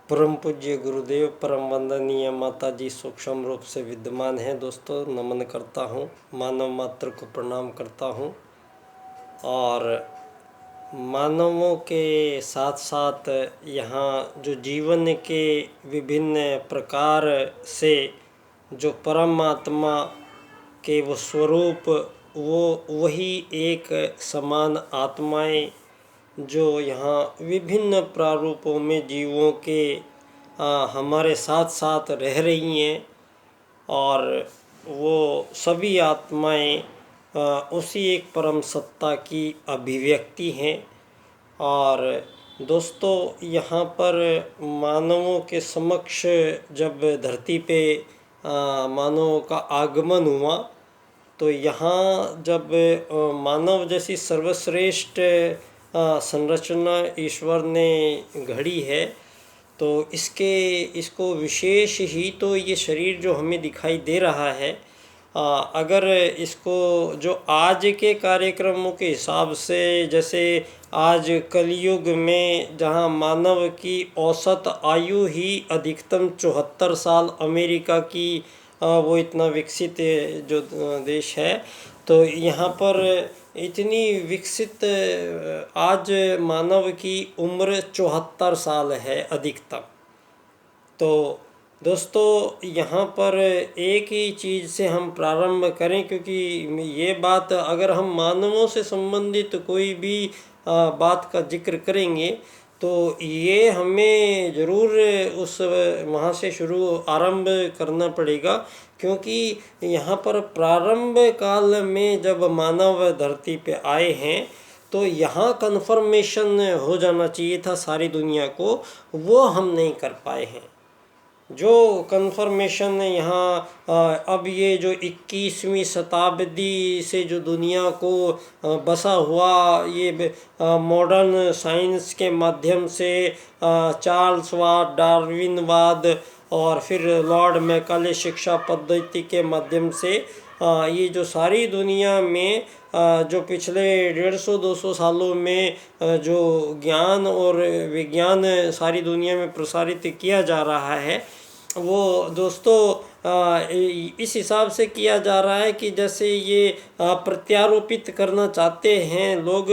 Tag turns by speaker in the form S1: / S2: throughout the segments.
S1: परम पूज्य गुरुदेव, परम वंदनीय माता जी सूक्ष्म रूप से विद्यमान हैं। दोस्तों, नमन करता हूँ, मानव मात्र को प्रणाम करता हूँ। और मानवों के साथ साथ यहाँ जो जीवन के विभिन्न प्रकार से जो परमात्मा के वो स्वरूप, वो वही एक समान आत्माएं जो यहाँ विभिन्न प्रारूपों में जीवों के हमारे साथ साथ रह रही हैं। और वो सभी आत्माएं उसी एक परम सत्ता की अभिव्यक्ति हैं। और दोस्तों, यहाँ पर मानवों के समक्ष जब धरती पे मानवों का आगमन हुआ, तो यहाँ जब मानव जैसी सर्वश्रेष्ठ संरचना ईश्वर ने घड़ी है, तो इसको विशेष ही तो ये शरीर जो हमें दिखाई दे रहा है, अगर इसको जो आज के कार्यक्रमों के हिसाब से, जैसे आज कलयुग में जहाँ मानव की औसत आयु ही अधिकतम 74 साल, अमेरिका की वो इतना विकसित जो देश है, तो यहाँ पर इतनी विकसित आज मानव की उम्र 74 साल है अधिकतम। तो दोस्तों, यहाँ पर एक ही चीज़ से हम प्रारंभ करें, क्योंकि ये बात अगर हम मानवों से संबंधित कोई भी बात का जिक्र करेंगे, तो ये हमें ज़रूर उस वहाँ से आरंभ करना पड़ेगा। क्योंकि यहाँ पर प्रारंभ काल में जब मानव धरती पे आए हैं, तो यहाँ कन्फर्मेशन हो जाना चाहिए था सारी दुनिया को, वो हम नहीं कर पाए हैं। जो कन्फर्मेशन यहाँ अब ये जो 21वीं शताब्दी से जो दुनिया को बसा हुआ ये मॉडर्न साइंस के माध्यम से चार्ल्सवाद, डार्विनवाद और फिर लॉर्ड मैकाले शिक्षा पद्धति के माध्यम से ये जो सारी दुनिया में जो पिछले 150-200 सालों में जो ज्ञान और विज्ञान सारी दुनिया में प्रसारित किया जा रहा है, वो दोस्तों इस हिसाब से किया जा रहा है कि जैसे ये प्रत्यारोपित करना चाहते हैं लोग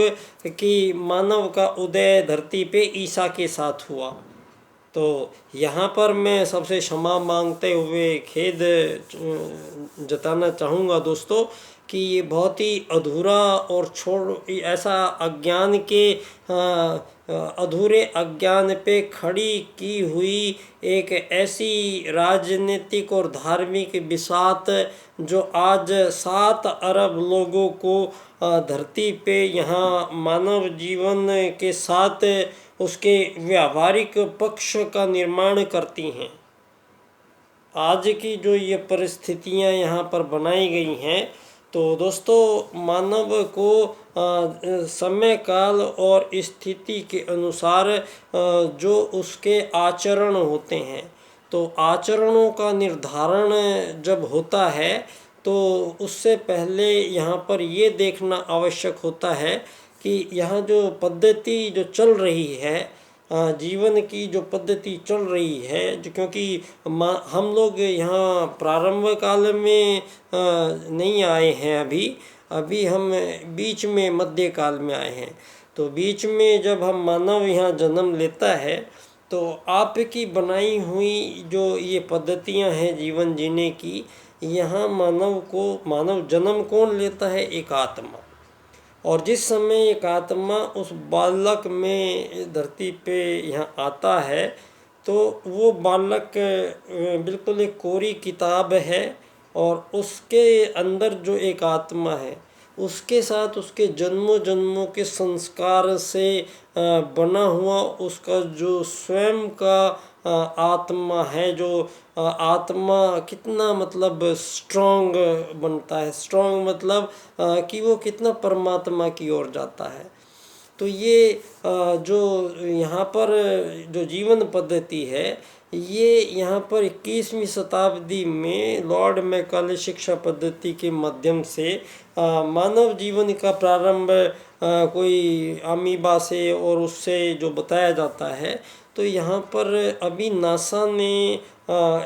S1: कि मानव का उदय धरती पे ईसा के साथ हुआ। तो यहाँ पर मैं सबसे क्षमा मांगते हुए खेद जताना चाहूँगा दोस्तों कि ये बहुत ही अधूरा और ऐसा अज्ञान के अधूरे अज्ञान पे खड़ी की हुई एक ऐसी राजनीतिक और धार्मिक बिसात जो आज 7 अरब लोगों को धरती पे यहाँ मानव जीवन के साथ उसके व्यावहारिक पक्ष का निर्माण करती हैं। आज की जो ये परिस्थितियाँ यहाँ पर बनाई गई हैं, तो दोस्तों मानव को समय काल और स्थिति के अनुसार जो उसके आचरण होते हैं, तो आचरणों का निर्धारण जब होता है, तो उससे पहले यहाँ पर ये देखना आवश्यक होता है कि यहाँ जो पद्धति जो चल रही है, जीवन की जो पद्धति चल रही है, जो क्योंकि हम लोग यहाँ प्रारंभ काल में नहीं आए हैं, अभी हम बीच में मध्य काल में आए हैं। तो बीच में जब हम मानव यहाँ जन्म लेता है, तो आपकी बनाई हुई जो ये पद्धतियाँ हैं जीवन जीने की, यहाँ मानव जन्म कौन लेता है? एक आत्मा। और जिस समय एक आत्मा उस बालक में धरती पे यहाँ आता है, तो वो बालक बिल्कुल एक कोरी किताब है, और उसके अंदर जो एक आत्मा है, उसके साथ उसके जन्मों जन्मों के संस्कार से बना हुआ उसका जो स्वयं का आत्मा है, जो आत्मा कितना मतलब स्ट्रॉन्ग बनता है। स्ट्रॉन्ग मतलब कि वो कितना परमात्मा की ओर जाता है। तो ये जो यहाँ पर जो जीवन पद्धति है, ये यहाँ पर 21वीं शताब्दी में लॉर्ड मैकाले शिक्षा पद्धति के माध्यम से मानव जीवन का प्रारंभ कोई अमीबा से और उससे जो बताया जाता है, तो यहाँ पर अभी नासा ने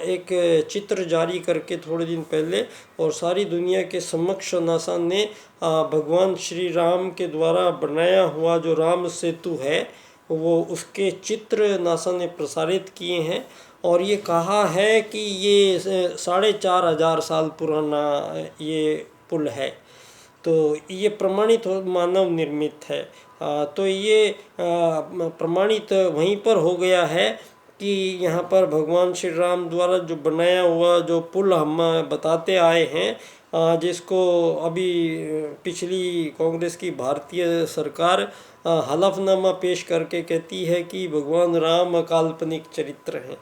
S1: एक चित्र जारी करके थोड़े दिन पहले और सारी दुनिया के समक्ष नासा ने भगवान श्री राम के द्वारा बनाया हुआ जो राम सेतु है वो उसके चित्र नासा ने प्रसारित किए हैं। और ये कहा है कि ये 4,500 साल पुराना ये पुल है। तो ये प्रमाणित मानव निर्मित है। तो ये प्रमाणित वहीं पर हो गया है कि यहाँ पर भगवान श्री राम द्वारा जो बनाया हुआ जो पुल हम बताते आए हैं, जिसको अभी पिछली कांग्रेस की भारतीय सरकार हलफनामा पेश करके कहती है कि भगवान राम काल्पनिक चरित्र हैं।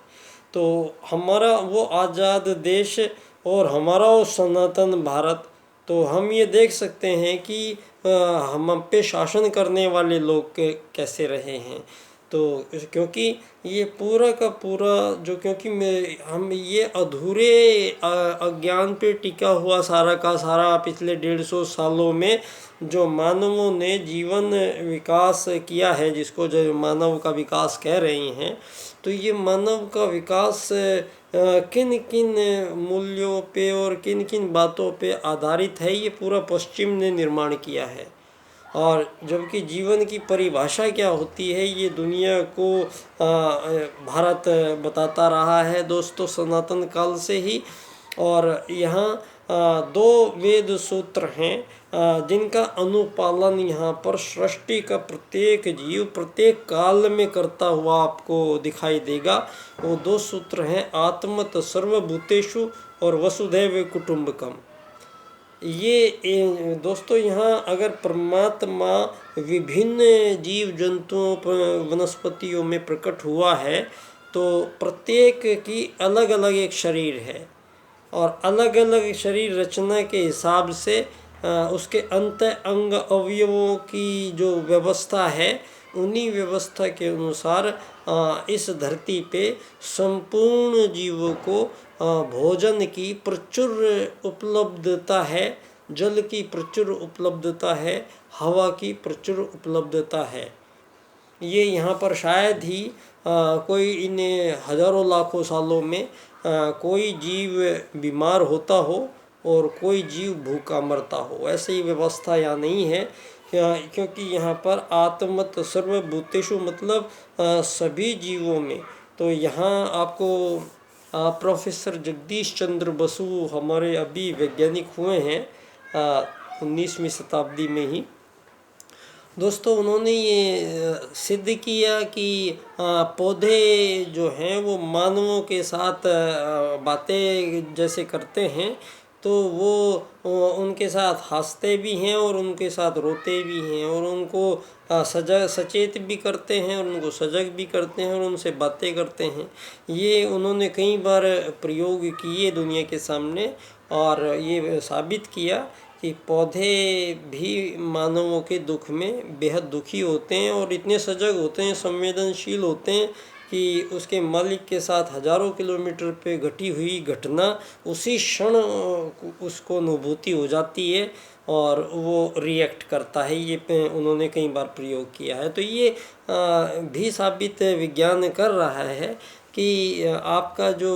S1: तो हमारा वो आज़ाद देश और हमारा वो सनातन भारत, तो हम ये देख सकते हैं कि हम पे शासन करने वाले लोग कैसे रहे हैं। तो क्योंकि ये पूरा का पूरा जो क्योंकि हम ये अधूरे अज्ञान पे टिका हुआ सारा का सारा पिछले 150 सालों में जो मानवों ने जीवन विकास किया है, जिसको जो मानव का विकास कह रहे हैं, तो ये मानव का विकास किन किन मूल्यों पे और किन किन बातों पे आधारित है, ये पूरा पश्चिम ने निर्माण किया है। और जबकि जीवन की परिभाषा क्या होती है ये दुनिया को भारत बताता रहा है दोस्तों, सनातन काल से ही। और यहाँ 2 वेद सूत्र हैं जिनका अनुपालन यहाँ पर सृष्टि का प्रत्येक जीव प्रत्येक काल में करता हुआ आपको दिखाई देगा। वो 2 सूत्र हैं, आत्मत सर्वभूतेषु और वसुधैव कुटुंबकम। ये दोस्तों यहाँ अगर परमात्मा विभिन्न जीव जंतुओं वनस्पतियों में प्रकट हुआ है तो प्रत्येक की अलग अलग एक शरीर है और अलग अलग शरीर रचना के हिसाब से उसके अंत अंग अवयवों की जो व्यवस्था है उन्हीं व्यवस्था के अनुसार इस धरती पे संपूर्ण जीवों को भोजन की प्रचुर उपलब्धता है, जल की प्रचुर उपलब्धता है, हवा की प्रचुर उपलब्धता है। ये यहाँ पर शायद ही कोई इन हजारों लाखों सालों में कोई जीव बीमार होता हो और कोई जीव भूखा मरता हो, ऐसी व्यवस्था यहाँ नहीं है। क्योंकि यहाँ पर आत्मत सर्वभूतेषु मतलब सभी जीवों में। तो यहाँ आपको प्रोफेसर जगदीश चंद्र बसु हमारे अभी वैज्ञानिक हुए हैं 19वीं शताब्दी में ही दोस्तों। उन्होंने ये सिद्ध किया कि पौधे जो हैं वो मानवों के साथ बातें जैसे करते हैं, तो वो उनके साथ हंसते भी हैं और उनके साथ रोते भी हैं और उनको सचेत भी करते हैं और उनको सजग भी करते हैं और उनसे बातें करते हैं। ये उन्होंने कई बार प्रयोग किए दुनिया के सामने और ये साबित किया कि पौधे भी मानवों के दुख में बेहद दुखी होते हैं और इतने सजग होते हैं, संवेदनशील होते हैं कि उसके मालिक के साथ हजारों किलोमीटर पे घटी हुई घटना उसी क्षण उसको अनुभूति हो जाती है और वो रिएक्ट करता है। ये उन्होंने कई बार प्रयोग किया है। तो ये भी साबित विज्ञान कर रहा है कि आपका जो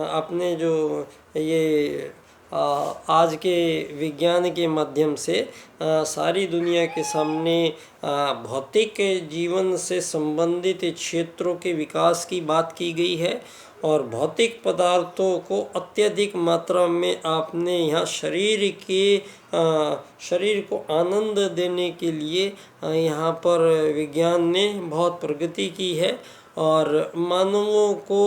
S1: आपने जो ये आज के विज्ञान के माध्यम से सारी दुनिया के सामने भौतिक जीवन से संबंधित क्षेत्रों के विकास की बात की गई है और भौतिक पदार्थों को अत्यधिक मात्रा में आपने यहाँ शरीर को आनंद देने के लिए यहाँ पर विज्ञान ने बहुत प्रगति की है और मानवों को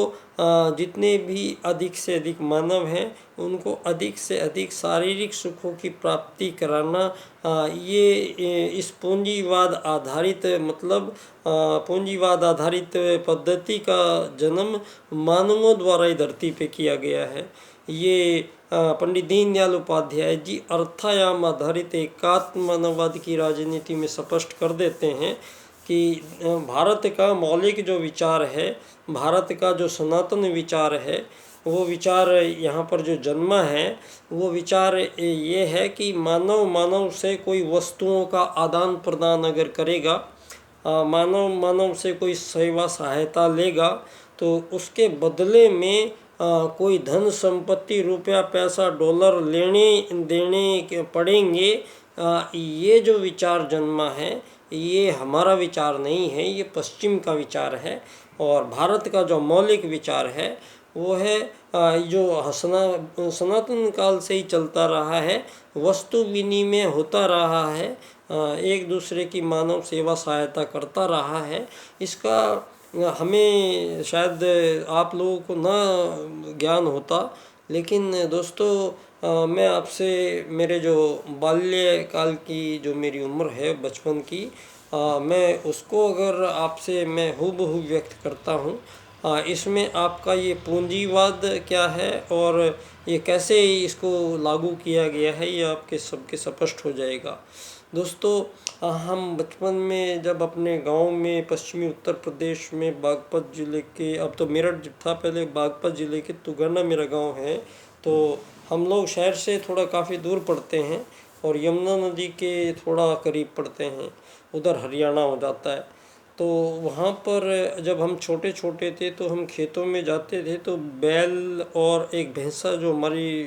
S1: जितने भी अधिक से अधिक मानव हैं उनको अधिक से अधिक शारीरिक सुखों की प्राप्ति कराना, ये इस पूंजीवाद आधारित मतलब पूंजीवाद आधारित पद्धति का जन्म मानवों द्वारा ही धरती पे किया गया है। ये पंडित दीनदयाल उपाध्याय जी अर्थायाम आधारित एकात्म मानववाद की राजनीति में स्पष्ट कर देते हैं कि भारत का मौलिक जो विचार है, भारत का जो सनातन विचार है, वो विचार यहाँ पर जो जन्मा है वो विचार ये है कि मानव से कोई वस्तुओं का आदान प्रदान अगर करेगा मानव से कोई सेवा सहायता लेगा तो उसके बदले में कोई धन संपत्ति, रुपया पैसा, डॉलर लेने देने के पड़ेंगे, ये जो विचार जन्मा है ये हमारा विचार नहीं है, ये पश्चिम का विचार है। और भारत का जो मौलिक विचार है वो है जो सनातन काल से ही चलता रहा है, वस्तु विनिमय होता रहा है, एक दूसरे की मानव सेवा सहायता करता रहा है। इसका हमें शायद आप लोगों को ना ज्ञान होता, लेकिन दोस्तों मैं आपसे मेरे जो बाल्यकाल की जो मेरी उम्र है बचपन की, मैं उसको अगर आपसे मैं हूबहू व्यक्त करता हूँ। इसमें आपका ये पूंजीवाद क्या है और ये कैसे इसको लागू किया गया है ये आपके सबके स्पष्ट हो जाएगा। दोस्तों हम बचपन में जब अपने गांव में पश्चिमी उत्तर प्रदेश में बागपत ज़िले के, अब तो मेरठ था, पहले बागपत ज़िले के तुगरना मेरा गांव है, तो हम लोग शहर से थोड़ा काफ़ी दूर पड़ते हैं और यमुना नदी के थोड़ा करीब पड़ते हैं, उधर हरियाणा हो जाता है। तो वहाँ पर जब हम छोटे छोटे थे तो हम खेतों में जाते थे तो बैल और एक भैंसा जो हमारी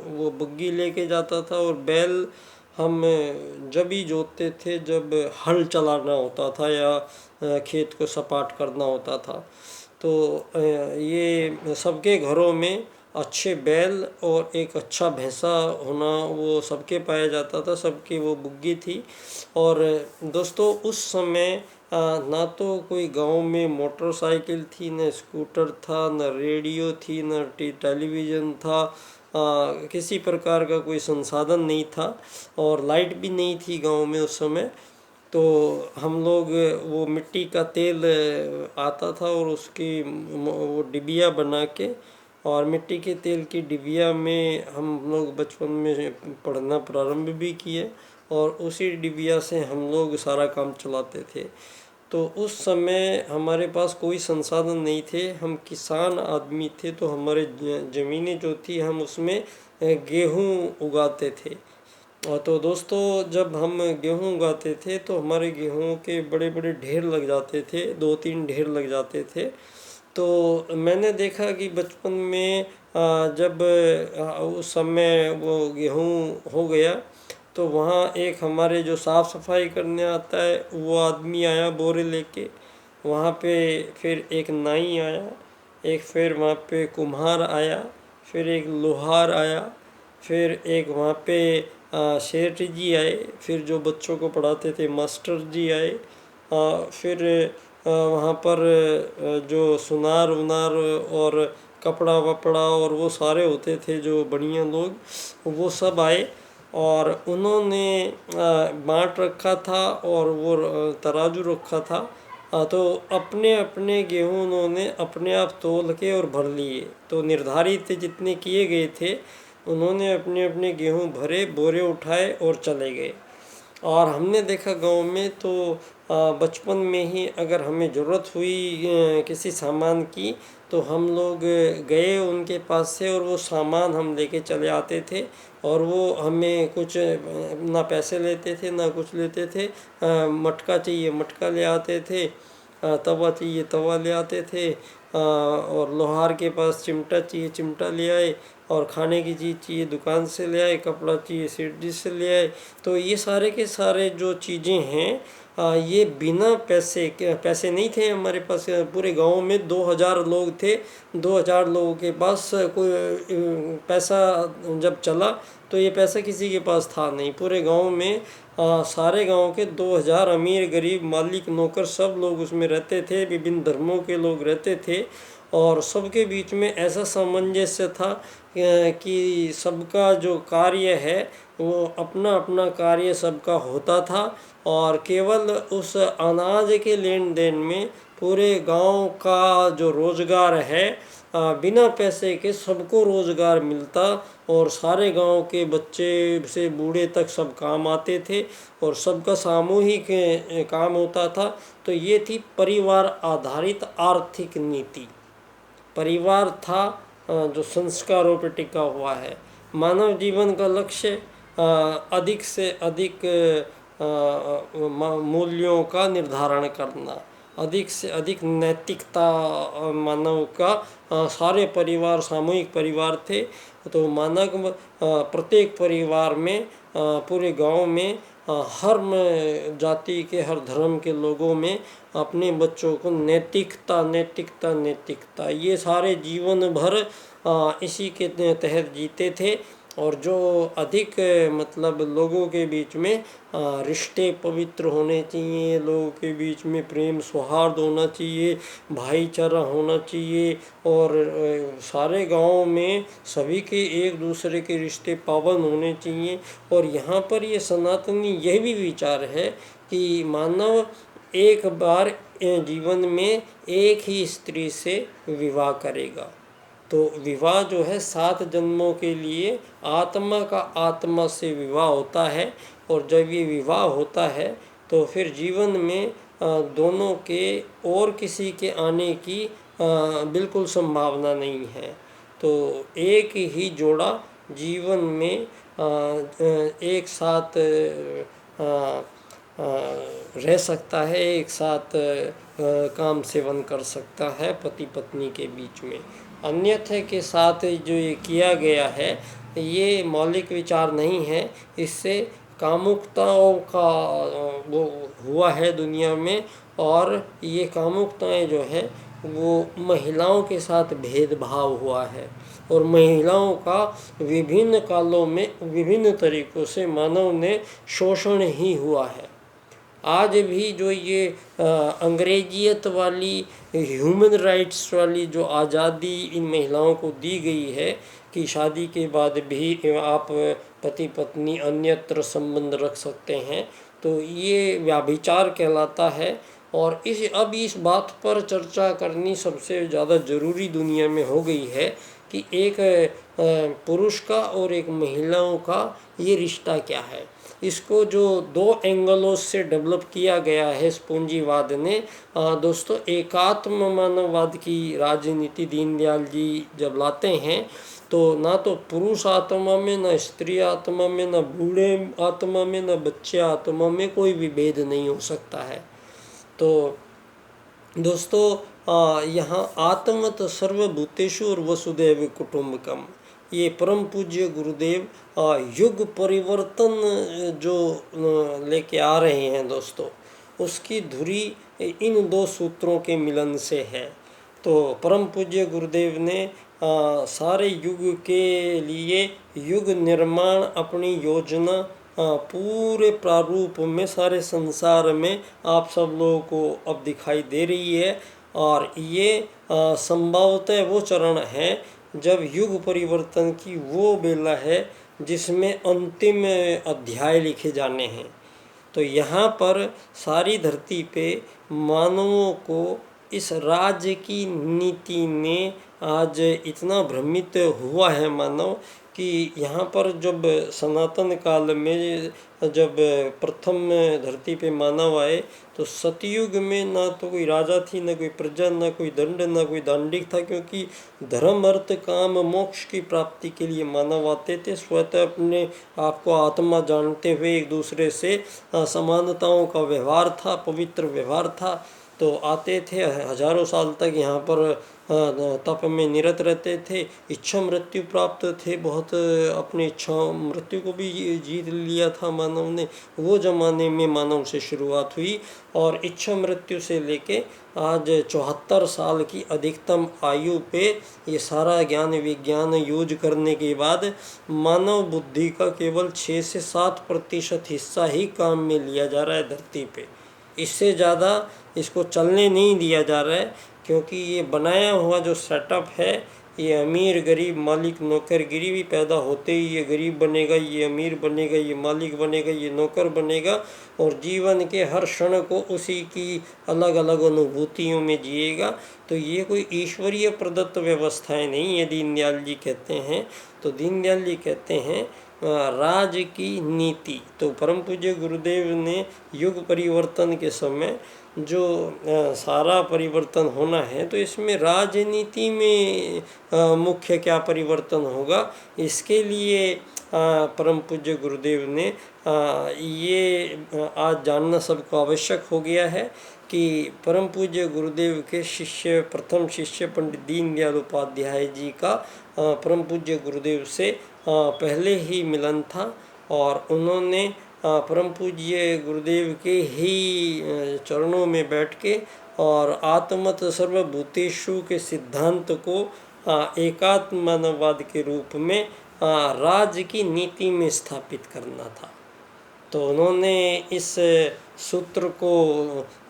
S1: वो बग्गी लेके जाता था, और बैल हम जब ही जोतते थे जब हल चलाना होता था या खेत को सपाट करना होता था। तो ये सबके घरों में अच्छे बैल और एक अच्छा भैंसा होना वो सबके पाया जाता था, सबकी वो बुग्गी थी। और दोस्तों उस समय ना तो कोई गांव में मोटरसाइकिल थी, न स्कूटर था, न रेडियो थी, न टेलीविज़न था, किसी प्रकार का कोई संसाधन नहीं था और लाइट भी नहीं थी गांव में उस समय। तो हम लोग वो मिट्टी का तेल आता था और उसकी वो डिबिया बना के, और मिट्टी के तेल की डिबिया में हम लोग बचपन में पढ़ना प्रारंभ भी किए और उसी डिबिया से हम लोग सारा काम चलाते थे। तो उस समय हमारे पास कोई संसाधन नहीं थे, हम किसान आदमी थे, तो हमारे ज़मीनें जो थी हम उसमें गेहूँ उगाते थे। और तो दोस्तों जब हम गेहूँ उगाते थे तो हमारे गेहूँ के बड़े बड़े ढेर लग जाते थे, 2-3 ढेर लग जाते थे। तो मैंने देखा कि बचपन में जब उस समय वो गेहूँ हो गया तो वहाँ एक हमारे जो साफ़ सफाई करने आता है वो आदमी आया बोरे लेके, वहाँ पे फिर एक नाई आया, एक फिर वहाँ पे कुम्हार आया, फिर एक लोहार आया, फिर एक वहाँ पे सेठ जी आए, फिर जो बच्चों को पढ़ाते थे मास्टर जी आए, फिर वहाँ पर जो सुनार उनार और कपड़ा वपड़ा और वो सारे होते थे जो बढ़िया लोग, वो सब आए और उन्होंने बाँट रखा था और वो तराजू रखा था। तो अपने अपने गेहूँ उन्होंने अपने आप तौल के और भर लिए, तो निर्धारित जितने किए गए थे उन्होंने अपने अपने गेहूँ भरे, बोरे उठाए और चले गए। और हमने देखा गांव में तो बचपन में ही अगर हमें ज़रूरत हुई किसी सामान की तो हम लोग गए उनके पास से और वो सामान हम लेके चले आते थे, और वो हमें कुछ ना पैसे लेते थे ना कुछ लेते थे। मटका चाहिए मटका ले आते थे, तवा चाहिए तवा ले आते थे, और लोहार के पास चिमटा चाहिए चिमटा ले आए, और खाने की चीज़ चाहिए दुकान से ले आए, कपड़ा चाहिए सेठ जी से ले आए। तो ये सारे के सारे जो चीज़ें हैं ये बिना पैसे के, पैसे नहीं थे हमारे पास, पूरे गांव में 2000 लोग थे, 2000 लोगों के पास कोई पैसा जब चला तो ये पैसा किसी के पास था नहीं। पूरे गांव में सारे गांव के 2000 अमीर गरीब मालिक नौकर सब लोग उसमें रहते थे, विभिन्न धर्मों के लोग रहते थे, और सबके बीच में ऐसा सामंजस्य था कि सबका जो कार्य है वो अपना अपना कार्य सबका होता था, और केवल उस अनाज के लेन देन में पूरे गांव का जो रोज़गार है बिना पैसे के सबको रोज़गार मिलता, और सारे गांव के बच्चे से बूढ़े तक सब काम आते थे और सबका सामूहिक काम होता था। तो ये थी परिवार आधारित आर्थिक नीति। परिवार था जो संस्कारों पर टिका हुआ है। मानव जीवन का लक्ष्य अधिक से अधिक मूल्यों का निर्धारण करना, अधिक से अधिक नैतिकता मानव का सारे परिवार सामूहिक परिवार थे, तो मानव प्रत्येक परिवार में पूरे गांव में हर जाति के हर धर्म के लोगों में अपने बच्चों को नैतिकता नैतिकता नैतिकता ये सारे जीवन भर इसी के तहत जीते थे। और जो अधिक मतलब लोगों के बीच में रिश्ते पवित्र होने चाहिए, लोगों के बीच में प्रेम सौहार्द होना चाहिए, भाईचारा होना चाहिए, और सारे गांव में सभी के एक दूसरे के रिश्ते पावन होने चाहिए। और यहाँ पर ये सनातनी यह भी विचार है कि मानव एक बार जीवन में एक ही स्त्री से विवाह करेगा, तो विवाह जो है 7 जन्मों के लिए आत्मा का आत्मा से विवाह होता है। और जब ये विवाह होता है तो फिर जीवन में दोनों के और किसी के आने की बिल्कुल संभावना नहीं है। तो एक ही जोड़ा जीवन में एक साथ रह सकता है, एक साथ काम सेवन कर सकता है पति पत्नी के बीच में। अन्यथा के साथ जो ये किया गया है ये मौलिक विचार नहीं है, इससे कामुकताओं का वो हुआ है दुनिया में। और ये कामुकताएं जो है वो महिलाओं के साथ भेदभाव हुआ है, और महिलाओं का विभिन्न कालों में विभिन्न तरीक़ों से मानव ने शोषण ही हुआ है। आज भी जो ये अंग्रेजियत वाली ह्यूमन राइट्स वाली जो आज़ादी इन महिलाओं को दी गई है कि शादी के बाद भी आप पति पत्नी अन्यत्र संबंध रख सकते हैं, तो ये व्यभिचार कहलाता है। और अब इस बात पर चर्चा करनी सबसे ज़्यादा ज़रूरी दुनिया में हो गई है कि एक पुरुष का और एक महिलाओं का ये रिश्ता क्या है। इसको जो 2 एंगलों से डेवलप किया गया है पूंजीवाद ने, दोस्तों एकात्म मानववाद की राजनीति दीनदयाल जी जब लाते हैं तो ना तो पुरुष आत्मा में, ना स्त्री आत्मा में, ना बूढ़े आत्मा में, ना बच्चे आत्मा में कोई भी भेद नहीं हो सकता है। तो दोस्तों यहाँ आत्मत सर्वभूतेषु और वसुदैव कुटुंबकम, ये परम पूज्य गुरुदेव युग परिवर्तन जो लेके आ रहे हैं दोस्तों, उसकी धुरी इन 2 सूत्रों के मिलन से है। तो परम पूज्य गुरुदेव ने सारे युग के लिए युग निर्माण अपनी योजना पूरे प्रारूप में सारे संसार में आप सब लोगों को अब दिखाई दे रही है। और ये संभवतः वो चरण है जब युग परिवर्तन की वो बेला है जिसमें अंतिम अध्याय लिखे जाने हैं। तो यहाँ पर सारी धरती पे मानवों को इस राज्य की नीति ने आज इतना भ्रमित हुआ है मानव कि यहाँ पर जब सनातन काल में जब प्रथम धरती पे मानव आए तो सतयुग में ना तो कोई राजा थी, ना कोई प्रजा, ना कोई दंड, ना कोई दांडिक था, क्योंकि धर्म अर्थ काम मोक्ष की प्राप्ति के लिए मानव आते थे। स्वतः अपने आप को आत्मा जानते हुए एक दूसरे से समानताओं का व्यवहार था, पवित्र व्यवहार था। तो आते थे, हजारों साल तक यहाँ पर तप में निरत रहते थे, इच्छा मृत्यु प्राप्त थे, बहुत अपनी इच्छा मृत्यु को भी जीत लिया था मानव ने। वो जमाने में मानव से शुरुआत हुई और इच्छा मृत्यु से लेके आज 74 साल की अधिकतम आयु पे ये सारा ज्ञान विज्ञान यूज करने के बाद मानव बुद्धि का केवल 6 से 7% हिस्सा ही काम में लिया जा रहा है धरती पे। इससे ज़्यादा इसको चलने नहीं दिया जा रहा है, क्योंकि ये बनाया हुआ जो सेटअप है ये अमीर गरीब मालिक नौकरगिरी भी पैदा होते ही ये गरीब बनेगा, ये अमीर बनेगा, ये मालिक बनेगा, ये नौकर बनेगा, और जीवन के हर क्षण को उसी की अलग अलग अनुभूतियों में जिएगा। तो ये कोई ईश्वरीय प्रदत्त व्यवस्थाएं नहीं है, दीनदयाल जी कहते हैं। तो दीनदयाल जी कहते हैं राज की नीति। तो परम पूज्य गुरुदेव ने युग परिवर्तन के समय जो सारा परिवर्तन होना है तो इसमें राजनीति में मुख्य क्या परिवर्तन होगा, इसके लिए परम पूज्य गुरुदेव ने ये आज जानना सबको आवश्यक हो गया है कि परम पूज्य गुरुदेव के शिष्य, प्रथम शिष्य पंडित दीनदयाल उपाध्याय जी का परम पूज्य गुरुदेव से पहले ही मिलन था और उन्होंने परम पूज्य गुरुदेव के ही चरणों में बैठ के और आत्मत सर्वभूतेषु के सिद्धांत को एकात्म मानववाद के रूप में राज्य की नीति में स्थापित करना था। तो उन्होंने इस सूत्र को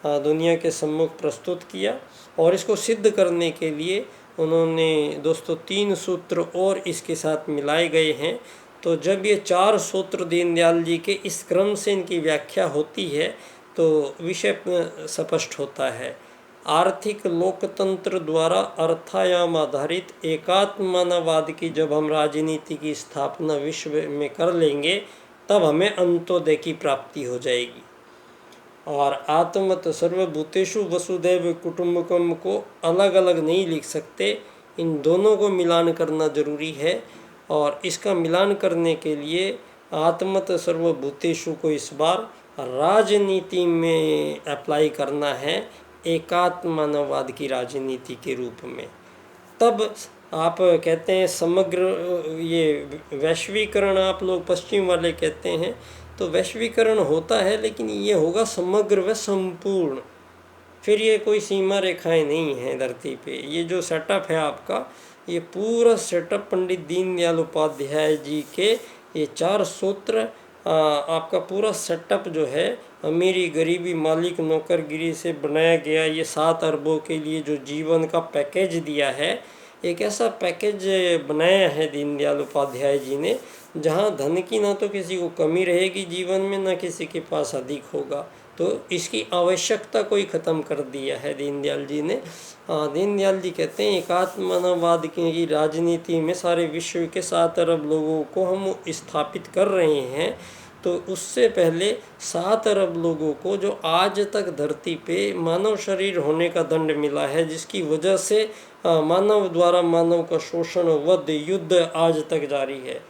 S1: दुनिया के सम्मुख प्रस्तुत किया और इसको सिद्ध करने के लिए उन्होंने दोस्तों 3 सूत्र और इसके साथ मिलाए गए हैं। तो जब ये 4 सूत्र दीनदयाल जी के इस क्रम से इनकी व्याख्या होती है तो विषय स्पष्ट होता है। आर्थिक लोकतंत्र द्वारा अर्थायाम आधारित एकात्म मानववाद की जब हम राजनीति की स्थापना विश्व में कर लेंगे तब हमें अंत्योदय की प्राप्ति हो जाएगी। और आत्मत सर्वभूतेषु वसुधैव कुटुम्बकम को अलग अलग नहीं लिख सकते, इन दोनों को मिलान करना जरूरी है। और इसका मिलान करने के लिए आत्मत सर्वभूतेषु को इस बार राजनीति में अप्लाई करना है, एकात्म मानववाद की राजनीति के रूप में। तब आप कहते हैं समग्र, ये वैश्वीकरण आप लोग पश्चिम वाले कहते हैं, तो वैश्वीकरण होता है लेकिन ये होगा समग्र व संपूर्ण। फिर ये कोई सीमा रेखाएं नहीं हैं धरती पे। ये जो सेटअप है आपका, ये पूरा सेटअप पंडित दीनदयाल उपाध्याय जी के ये 4 सूत्र, आपका पूरा सेटअप जो है अमीरी गरीबी मालिक नौकरगिरी से बनाया गया, ये 7 अरबों के लिए जो जीवन का पैकेज दिया है, एक ऐसा पैकेज बनाया है दीनदयाल उपाध्याय जी ने जहाँ धन की ना तो किसी को कमी रहेगी जीवन में, ना किसी के पास अधिक होगा। तो इसकी आवश्यकता को ही ख़त्म कर दिया है दीनदयाल जी ने। दीनदयाल जी कहते हैं एकात्म मानववाद की राजनीति में सारे विश्व के 7 अरब लोगों को हम स्थापित कर रहे हैं। तो उससे पहले 7 अरब लोगों को जो आज तक धरती पे मानव शरीर होने का दंड मिला है, जिसकी वजह से मानव द्वारा मानव का शोषण, वध, युद्ध आज तक जारी है,